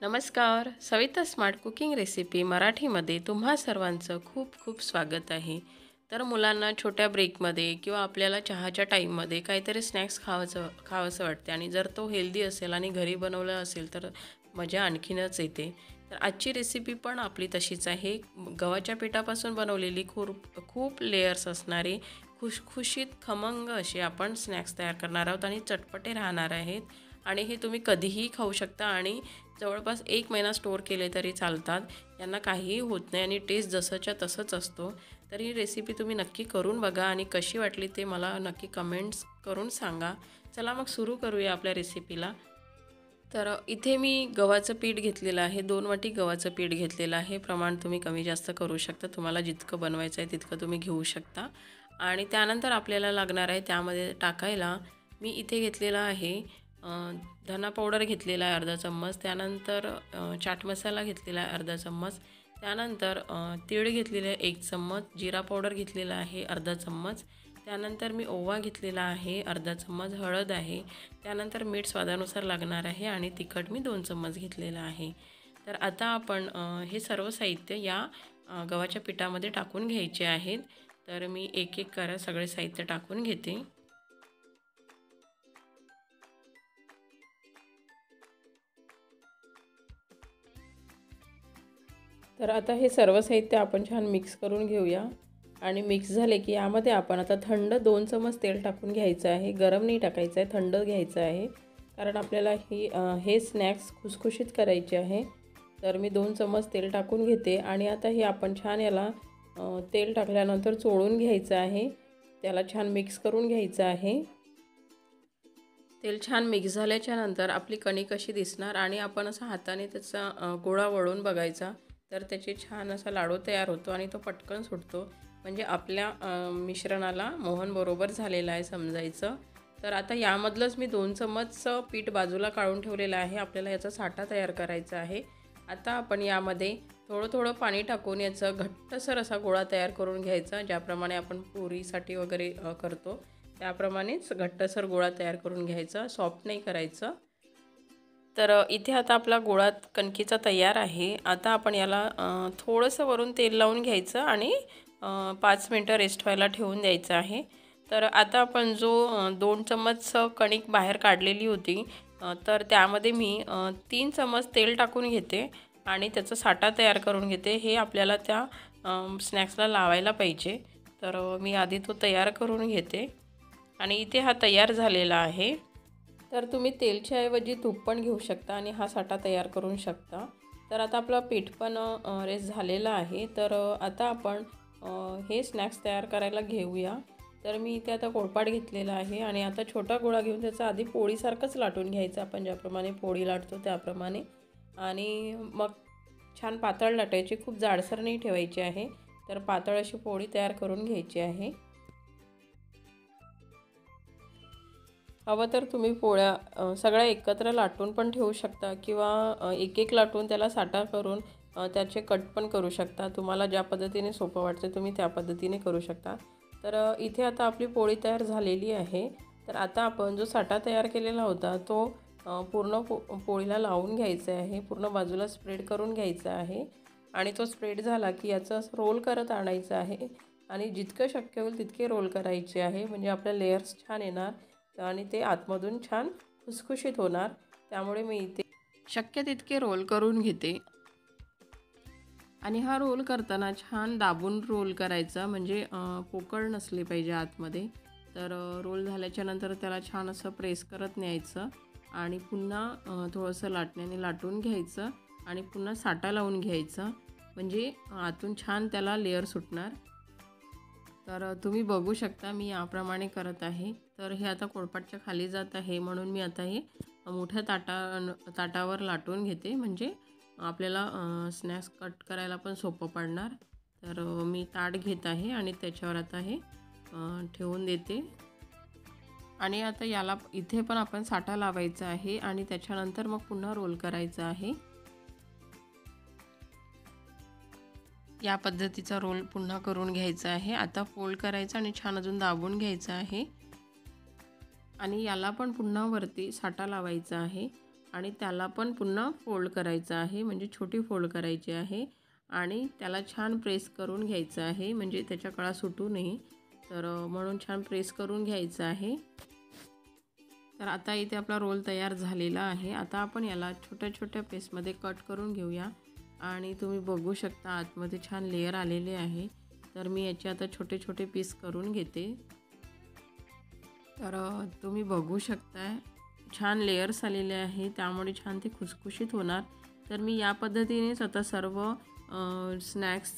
नमस्कार. Savita smart cooking recipe मराठीमध्ये तुम्हा सर्वांचं खूप खूप स्वागत आहे. तर मुलांना छोट्या ब्रेकमध्ये किंवा आपल्याला चहाच्या टाईममध्ये काहीतरी स्नॅक्स खावंसं वाटते आणि जर तो हेल्दी असेल आणि घरी बनवलं असेल तर मजा आणखीनच येते. तर आजची रेसिपी पण आपली तशीच आहे. गव्हाच्या पिठापासून बनवलेली खूप खूप लेयर्स असणारी खुशखुशीत खमंग असे आपण स्नॅक्स तयार करणार आहोत आणि चटपटे राहणार आहेत. आणि हे तुम्ही कधीही खाऊ शकता आणि जवळपास 1 महिना स्टोअर केले तरी चालतात. यांना काहीही होत नाही आणि टेस्ट जसंच्या तसंच असतो. तर ही रेसिपी तुम्ही नक्की करून बघा आणि कशी वाटली ते मला नक्की कमेंट्स करून सांगा. चला मग सुरू करूया आपल्या रेसिपीला. तर इथे मी गव्हाचं पीठ घेतलेलं आहे. 2 वाटी गव्हाचं पीठ घेतलेलं आहे. प्रमाण तुम्ही कमी जास्त करू शकता. तुम्हाला जितकं बनवायचं आहे तितकं तुम्ही घेऊ शकता. आणि त्यानंतर आपल्याला लागणार आहे त्यामध्ये टाकायला मी इथे घेतलेला आहे धना पावडर घेतलेला आहे अर्धा चम्मच. त्यानंतर चाट मसाला घेतलेला आहे अर्धा चम्मच. त्यानंतर तीळ घेतलेले आहे 1 चम्मच. जिरा पावडर घेतलेला आहे अर्धा चम्मच. त्यानंतर मी ओवा घेतलेला आहे अर्धा चम्मच. हळद आहे. त्यानंतर मीठ स्वादानुसार लागणार आहे आणि तिखट मी 2 चम्मच घेतलेलं आहे. तर आता आपण हे सर्व साहित्य या गव्हाच्या पिठामध्ये टाकून घ्यायचे आहेत. तर मी एक एक करा सगळे साहित्य टाकून घेते. तर आता हे सर्व साहित्य आपण छान मिक्स करून घेऊया आणि मिक्स झाले की यामध्ये आपण आता थंड 2 चमच तेल टाकून घ्यायचं आहे. गरम नाही टाकायचं आहे, थंड घ्यायचं आहे. कारण आपल्याला हे स्नॅक्स खुसखुशीत करायचे आहे. तर मी 2 चमच तेल टाकून घेते आणि आता हे आपण छान याला तेल टाकल्यानंतर चोळून घ्यायचं आहे. त्याला छान मिक्स करून घ्यायचं आहे. तेल छान मिक्स झाल्याच्या नंतर आपली कणिक कशी दिसणार आणि आपण असं हाताने त्याचा गोळा वळून बघायचा तर त्याची छान असा लाडू तयार होतो आणि तो पटकन सुटतो. म्हणजे आपल्या मिश्रणाला मोहन बरोबर झालेला आहे समजायचं. तर आता यामधलंच मी 2 चम्मच पीठ बाजूला काढून ठेवलेलं आहे. आपल्याला याचा साठा तयार करायचा आहे. आता आपण यामध्ये थोडं थोडं पाणी टाकून याचं घट्टसर असा गोळा तयार करून घ्यायचा. ज्याप्रमाणे आपण पुरीसाठी वगैरे करतो त्याप्रमाणेच घट्टसर गोळा तयार करून घ्यायचा. सॉफ्ट नाही करायचं. तर इथे आता आपला गोळा कणकेचा तयार आहे. आता आपण याला थोडंसं वरून तेल लावून घ्यायचं आणि 5 मिनटं रेस्ट व्हायला ठेवून द्यायचं आहे. तर आता आपण जो 2 चम्मच कणिक बाहेर काढलेली होती तर त्यामध्ये मी 3 चम्मच तेल टाकून घेते आणि त्याचा साठा तयार करून घेते. हे आपल्याला त्या स्नॅक्सला लावायला पाहिजे. तर मी आधी तो तयार करून घेते आणि इथे हा तयार झालेला आहे. तर तुम्ही तेलच्या ऐवजी तूप पण घेऊ शकता आणि हा साठा तयार करू शकता. तर आता आपलं पीठ पण रेस्ट झालेलं आहे. तर आता आपण हे स्नॅक्स तयार करायला घेऊया. तर मी इथे आता पोळपाट घेतलेला आहे आणि आता छोटा गोळा घेऊन त्याचा आधी पोळीसारखंच लाटून घ्यायचं आपण ज्याप्रमाणे पोळी लाटतो त्याप्रमाणे. आणि मग छान पातळ लाटायची, खूप जाडसर नाही ठेवायची आहे. तर पातळ अशी पोळी तयार करून घ्यायची आहे. हवं तर तुम्ही पोळ्या सगळ्या एकत्र लाटून पण ठेवू शकता किंवा एक एक लाटून त्याला साठा करून त्याचे कट पण करू शकता. तुम्हाला ज्या पद्धतीने सोपं वाटतं तुम्ही त्या पद्धतीने करू शकता. तर इथे आता आपली पोळी तयार झालेली आहे. तर आता आपण जो साठा तयार केलेला होता तो पूर्ण पोळीला लावून घ्यायचा आहे. पूर्ण बाजूला स्प्रेड करून घ्यायचा आहे आणि तो स्प्रेड झाला की याचं असं रोल करत आणायचं आहे आणि जितकं शक्य होईल तितके रोल करायचे आहे. म्हणजे आपल्या लेयर्स छान येणार आणि ते आतमधून छान खुसखुशीत होणार. त्यामुळे मी इथे शक्य तितके रोल करून घेते आणि हा रोल करताना छान दाबून रोल करायचा. म्हणजे पोकळ नसले पाहिजे आतमध्ये. तर रोल झाल्याच्या नंतर त्याला छान असं प्रेस करत न्यायचं आणि पुन्हा थोडंसं लाटण्याने लाटून घ्यायचं आणि पुन्हा साठा लावून घ्यायचा. म्हणजे आतून छान त्याला लेयर सुटणार. तर तुम्ही बघू शकता मी याप्रमाणे करत आहे. तर हे आता पोळपाटच्या खाली जात आहे म्हणून मी आता हे मोठ्या ताटावर लाटून घेते. म्हणजे आपल्याला स्नॅक्स कट करायला पण सोपं पडणार. तर मी ताट घेत आहे आणि त्याच्यावर आता हे ठेवून देते आणि आता याला इथे पण आपण साठा लावायचा आहे आणि त्याच्यानंतर मग पुन्हा रोल करायचा आहे. या पद्धतीचा रोल पुन्हा करून घ्यायचा आहे. आता फोल्ड करायचा आणि छान अजून दाबून घ्यायचा आहे आणि याला पण पुन्हा वरती साठा लावायचा आहे आणि त्याला पण पुन्हा फोल्ड करायचं आहे, म्हणजे छोटी फोल्ड करायची आहे आणि त्याला छान प्रेस करून घ्यायचं आहे, म्हणजे त्याच्या कळा सुटू नये. तर म्हणून छान प्रेस करून घ्यायचं आहे. तर आता इथे आपला रोल तयार झालेला आहे. आता आपण याला छोट्या छोट्या पीसमध्ये कट करून घेऊया आणि तुम्ही बघू शकता आतमध्ये छान लेयर आलेले आहे. तर मी याचे आता छोटे छोटे पीस करून घेते. तर तुम्ही बघू शकताय छान लेयर्स आलेले आहे, त्यामुळे छान ते खुसखुशीत होणार. तर मी या पद्धतीनेच आता सर्व स्नॅक्स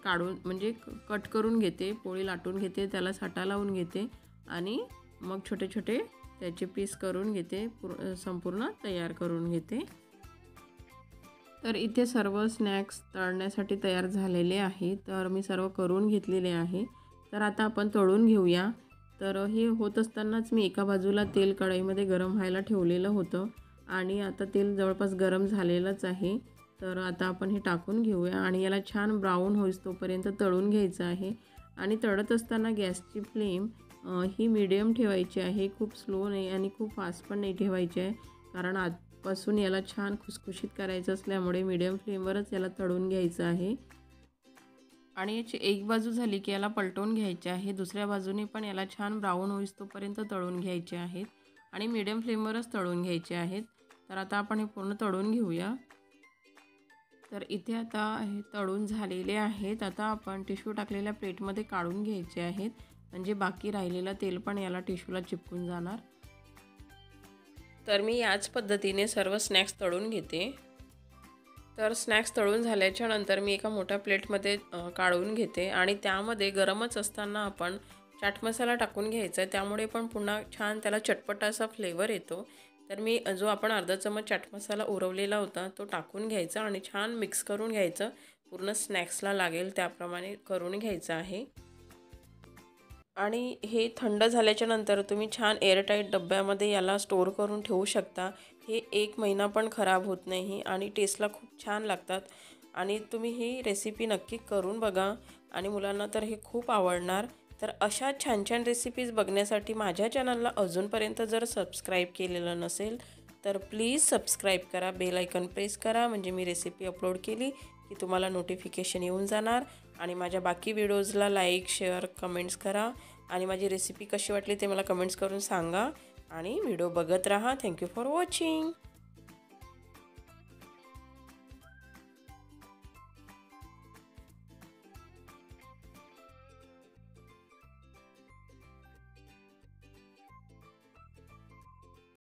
काढून म्हणजे कट करून घेते, पोळी लाटून घेते, त्याला साटा लावून घेते आणि मग छोटे छोटे त्याचे पीस करून घेते, संपूर्ण तयार करून घेते. तर इथे सर्व स्नॅक्स तळण्यासाठी तयार झालेले आहे. तर मी सर्व करून घेतलेले आहे. तर आता आपण तळून घेऊया. तर हे होत असतानाच मी एका बाजूला तेल कढईमध्ये गरम व्हायला ठेवलेलं होतं आणि आता तेल जवळपास गरम झालेलंच आहे. तर आता आपण हे टाकून घेऊया आणि याला छान ब्राऊन होईस तोपर्यंत तळून घ्यायचं आहे. आणि तळत असताना गॅसची फ्लेम ही मीडियम ठेवायची आहे, खूप स्लो नाही आणि खूप फास्ट पण नाही ठेवायची आहे, कारण आतपासून याला छान खुसखुशीत करायचं असल्यामुळे मीडियम फ्लेमवरच याला तळून घ्यायचं आहे. आणि याची एक बाजू झाली की याला पलटवून घ्यायचे आहे, दुसऱ्या बाजूने पण याला छान ब्राऊन होईस तोपर्यंत तळून घ्यायचे आहेत आणि मीडियम फ्लेमवरच तळून घ्यायचे आहेत. तर आता आपण हे पूर्ण तळून घेऊया. तर इथे आता हे तळून झालेले आहेत. आता आपण टिश्यू टाकलेल्या प्लेटमध्ये काढून घ्यायचे आहेत, म्हणजे बाकी राहिलेलं तेल पण याला टिश्यूला चिपकून जाणार. तर मी याच पद्धतीने सर्व स्नॅक्स तळून घेते. तर स्नॅक्स तळून झाल्याच्या नंतर मी एका मोठ्या प्लेटमध्ये काढून घेते आणि त्यामध्ये गरमच असताना आपण चाट मसाला टाकून घ्यायचा आहे, त्यामुळे पण पुन्हा छान त्याला चटपटा असा फ्लेवर येतो. तर मी जो आपण अर्धा चमच चाट मसाला उरवलेला होता तो टाकून घ्यायचा आणि छान मिक्स करून घ्यायचं. पूर्ण स्नॅक्सला लागेल त्याप्रमाणे करून घ्यायचं आहे. आणि हे थंड झाल्याच्या नंतर तुम्ही छान एअरटाईट डब्यामध्ये याला स्टोअर करून ठेवू शकता. हे 1 महिना पण खराब होत नाही आणि टेस्टला खूप छान लागतात. आणि तुम्ही ही रेसिपी नक्की करून बघा आणि मुलांना तर हे खूप आवडणार. तर अशा छान छान रेसिपीज बघण्यासाठी माझ्या चॅनलला अजूनपर्यंत जर सबस्क्राईब केलेलं नसेल तर प्लीज सबस्क्राईब करा, बेल आयकॉन प्रेस करा, म्हणजे मी रेसिपी अपलोड केली की तुम्हाला नोटिफिकेशन येऊन जाणार. आणि माझ्या बाकी व्हिडिओजला लाईक, शेअर, कमेंट्स करा आणि माझी रेसिपी कशी वाटली ते मला कमेंट्स करून सांगा आणि व्हिडिओ बघत राहा. Thank you for watching.